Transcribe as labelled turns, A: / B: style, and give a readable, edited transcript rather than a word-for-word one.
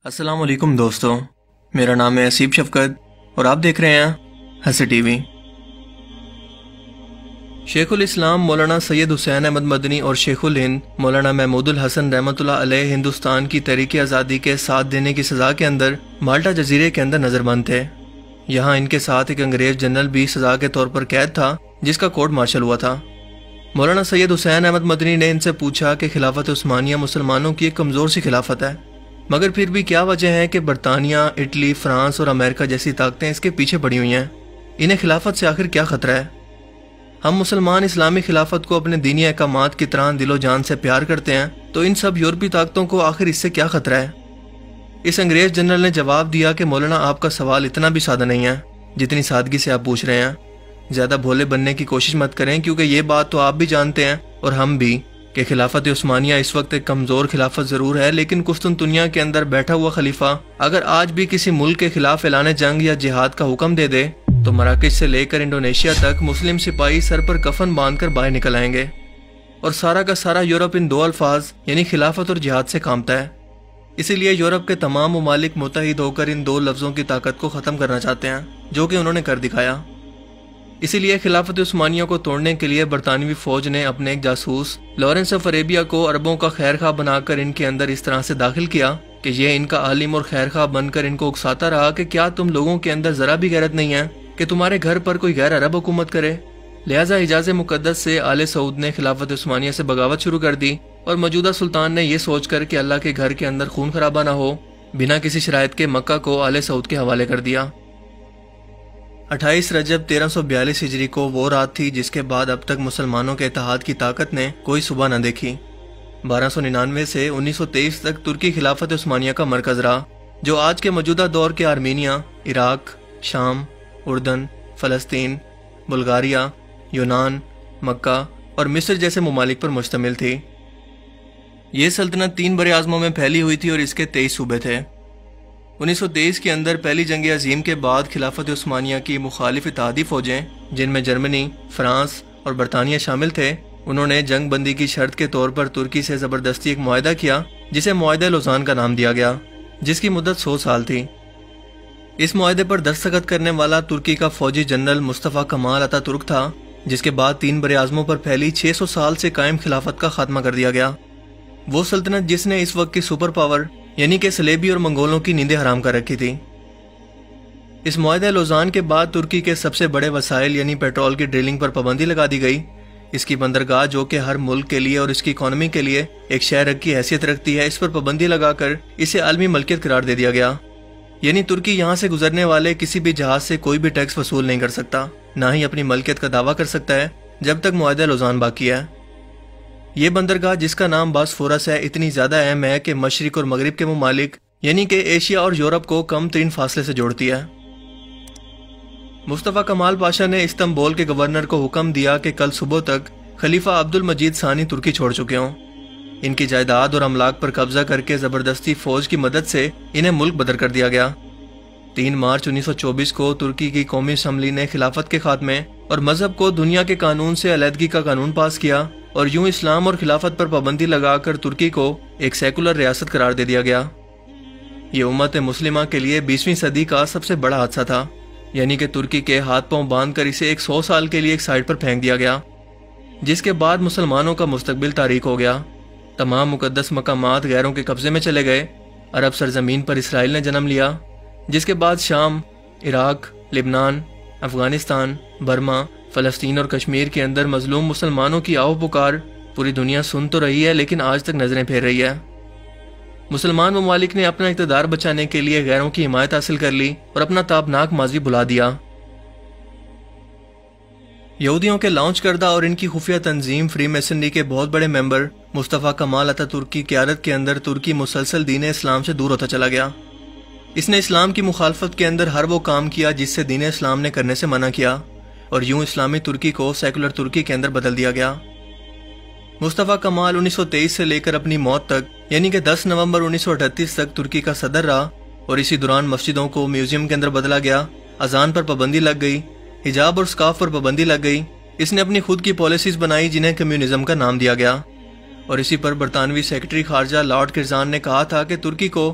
A: السلام علیکم دوستو، میرا نام ہے اسیب شفقت اور آپ دیکھ رہے ہیں ہنسی ٹی وی۔ شیخ الاسلام مولانا سید حسین احمد مدنی اور شیخ الہند مولانا محمود الحسن رحمۃ اللہ علیہ ہندوستان کی تحریک آزادی کے ساتھ دینے کی سزا کے اندر مالٹا جزیرے کے اندر نظر بند تھے۔ یہاں ان کے ساتھ ایک انگریز جنرل بھی سزا کے طور پر قید تھا جس کا کورٹ مارشل ہوا تھا۔ مولانا سید حسین احمد مدنی نے ان سے پوچھا کہ خلافت عثمانیہ مسلمانوں کی ایک کمزور سی خلافت ہے، مگر پھر بھی کیا وجہ ہے کہ برطانیہ، اٹلی، فرانس اور امریکہ جیسی طاقتیں اس کے پیچھے پڑی ہوئی ہیں؟ انہیں خلافت سے آخر کیا خطرہ ہے؟ ہم مسلمان اسلامی خلافت کو اپنے دینی احکامات کی طرح دل و جان سے پیار کرتے ہیں، تو ان سب یورپی طاقتوں کو آخر اس سے کیا خطرہ ہے؟ اس انگریز جنرل نے جواب دیا کہ مولانا آپ کا سوال اتنا بھی سادہ نہیں ہے جتنی سادگی سے آپ پوچھ رہے ہیں۔ زیادہ بھولے بننے کی کوشش مت کریں، کیونکہ یہ بات تو آپ بھی جانتے ہیں اور ہم بھی کہ خلافت عثمانیہ اس وقت ایک کمزور خلافت ضرور ہے، لیکن قسطنطنیہ کے اندر بیٹھا ہوا خلیفہ اگر آج بھی کسی ملک کے خلاف اعلان جنگ یا جہاد کا حکم دے دے تو مراکش سے لے کر انڈونیشیا تک مسلم سپاہی سر پر کفن باندھ کر باہر نکل آئیں گے، اور سارا کا سارا یورپ ان دو الفاظ یعنی خلافت اور جہاد سے کامتا ہے۔ اسی لیے یورپ کے تمام ممالک متحد ہو کر ان دو لفظوں کی طاقت کو ختم کرنا چاہتے ہیں، جو کہ انہوں نے کر دکھایا۔ اسی لیے خلافت عثمانیہ کو توڑنے کے لیے برطانوی فوج نے اپنے ایک جاسوس لارنس آف عربیہ کو عربوں کا خیر خواہ بنا کر ان کے اندر اس طرح سے داخل کیا کہ یہ ان کا عالم اور خیر خواہ بن کر ان کو اکساتا رہا کہ کیا تم لوگوں کے اندر ذرا بھی غیرت نہیں ہے کہ تمہارے گھر پر کوئی غیر عرب حکومت کرے؟ لہٰذا حجاز مقدس سے آل سعود نے خلافت عثمانیہ سے بغاوت شروع کر دی، اور موجودہ سلطان نے یہ سوچ کر کہ اللہ کے گھر کے اندر خون خرابہ نہ ہو، بنا کسی شرائط کے مکہ کو آل سعود کے حوالے کر دیا۔ 28 رجب 1342 ہجری کو وہ رات تھی جس کے بعد اب تک مسلمانوں کے اتحاد کی طاقت نے کوئی صبح نہ دیکھی۔ 1299 سے 1923 تک ترکی خلافت عثمانیہ کا مرکز رہا، جو آج کے موجودہ دور کے آرمینیا، عراق، شام، اردن، فلسطین، بلغاریہ، یونان، مکہ اور مصر جیسے ممالک پر مشتمل تھی۔ یہ سلطنت 3 بر اعظموں میں پھیلی ہوئی تھی اور اس کے 23 صوبے تھے۔ 1923 کے اندر پہلی جنگ عظیم کے بعد خلافت عثمانیہ کی مخالف اتحادی فوجیں، جن میں جرمنی، فرانس اور برطانیہ شامل تھے، انہوں نے جنگ بندی کی شرط کے طور پر ترکی سے زبردستی ایک معاہدہ کیا جسے معاہدہ لوزان کا نام دیا گیا، جس کی مدت 100 سال تھی۔ اس معاہدے پر دستخط کرنے والا ترکی کا فوجی جنرل مصطفیٰ کمال اتا ترک تھا، جس کے بعد 3 بر اعظموں پر پھیلی 600 سال سے قائم خلافت کا خاتمہ کر دیا گیا۔ وہ سلطنت جس نے اس وقت کی سپر پاور یعنی کہ صلیبی اور منگولوں کی نیندیں حرام کر رکھی تھی۔ اس معاہدہ لوزان کے بعد ترکی کے سب سے بڑے وسائل یعنی پیٹرول کی ڈرلنگ پر پابندی لگا دی گئی۔ اس کی بندرگاہ، جو کہ ہر ملک کے لیے اور اس کی اکانومی کے لیے ایک شہر کی حیثیت رکھتی ہے، اس پر پابندی لگا کر اسے عالمی ملکیت قرار دے دیا گیا۔ یعنی ترکی یہاں سے گزرنے والے کسی بھی جہاز سے کوئی بھی ٹیکس وصول نہیں کر سکتا، نہ ہی اپنی ملکیت کا دعویٰ کر سکتا ہے جب تک معاہدہ لوزان باقی ہے۔ یہ بندرگاہ، جس کا نام باسفورس ہے، اتنی زیادہ اہم ہے کہ مشرق اور مغرب کے ممالک یعنی کہ ایشیا اور یورپ کو کم ترین فاصلے سے جوڑتی ہے۔ مصطفیٰ کمال پاشا نے استنبول کے گورنر کو حکم دیا کہ کل صبح تک خلیفہ عبد المجید ثانی ترکی چھوڑ چکے ہوں۔ ان کی جائیداد اور املاک پر قبضہ کر کے زبردستی فوج کی مدد سے انہیں ملک بدر کر دیا گیا۔ 3 مارچ 1924 کو ترکی کی قومی اسمبلی نے خلافت کے خاتمے اور مذہب کو دنیا کے قانون سے علیحدگی کا قانون پاس کیا، اور یوں اسلام اور خلافت پر پابندی لگا کر ترکی کو ایک سیکولر ریاست قرار دے دیا گیا۔ یہ امت مسلمہ کے لیے 20ویں صدی کا سب سے بڑا حادثہ تھا، یعنی کہ ترکی کے ہاتھ پاؤں باندھ کر اسے 100 سال کے لیے ایک سائٹ پر پھینک دیا گیا، جس کے بعد مسلمانوں کا مستقبل تاریک ہو گیا۔ تمام مقدس مقامات غیروں کے قبضے میں چلے گئے۔ عرب سرزمین پر اسرائیل نے جنم لیا، جس کے بعد شام، عراق، لبنان، افغانستان، برما، فلسطین اور کشمیر کے اندر مظلوم مسلمانوں کی آہو پکار پوری دنیا سن تو رہی ہے، لیکن آج تک نظریں پھیر رہی ہے۔ مسلمان ممالک نے اپنا اقتدار بچانے کے لیے غیروں کی حمایت حاصل کر لی اور اپنا تابناک ماضی بھلا دیا۔ یہودیوں کے لانچ کردہ اور ان کی خفیہ تنظیم فری میسنری کے بہت بڑے ممبر مصطفیٰ کمال اتا ترک کی قیادت کے اندر ترکی مسلسل دین اسلام سے دور ہوتا چلا گیا۔ اس نے اسلام کی مخالفت کے اندر ہر وہ کام کیا جس سے دین اسلام نے کرنے سے منع کیا، اور یوں اسلامی ترکی کو سیکولر ترکی کے اندر بدل دیا گیا۔ مصطفیٰ کمال 1923 سے لے کر اپنی موت تک یعنی کہ 10 نومبر 1938 تک ترکی کا صدر رہا، اور اسی دوران مسجدوں کو میوزیم کے اندر بدلا گیا، اذان پر پابندی لگ گئی، حجاب اور سکارف پر پابندی لگ گئی۔ اس نے اپنی خود کی پالیسیز بنائی جنہیں کمیونزم کا نام دیا گیا، اور اسی پر برطانوی سیکرٹری خارجہ لارڈ کرزان نے کہا تھا کہ ترکی کو